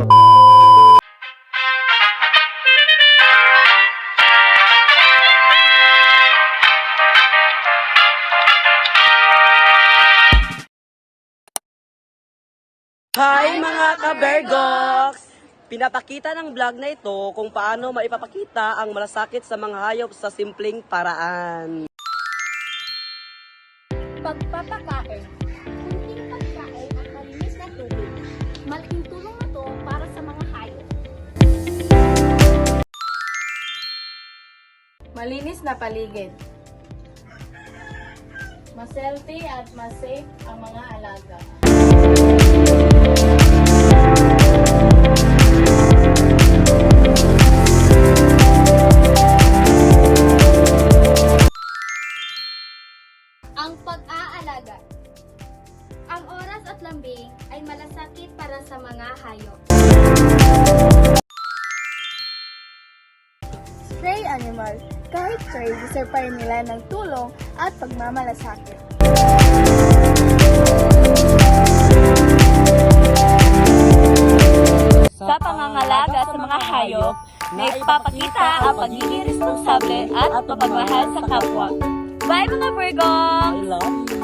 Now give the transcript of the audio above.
Hi mga ka-Bergox! Pinapakita ng vlog na ito kung paano maipapakita ang malasakit sa mga hayop sa simpleng paraan. Pagpapakain. Kunting pagkain at malinis na tubig. Malaking tulong na to para sa mga hayop. Malinis na paligid. Mas healthy at mas safe ang mga alaga. Ang pag-aalaga. Ang oras at lambing ay malasakit para sa mga hayop. Stray animal. Kahit stray, deserve pa rin nila ng tulong at pagmamalasakit. Sa pangangalaga sa mga hayop, may ipapakita ang pagiging responsable at mapagmahal sa kapwa. Bye mga Virgo! I love you!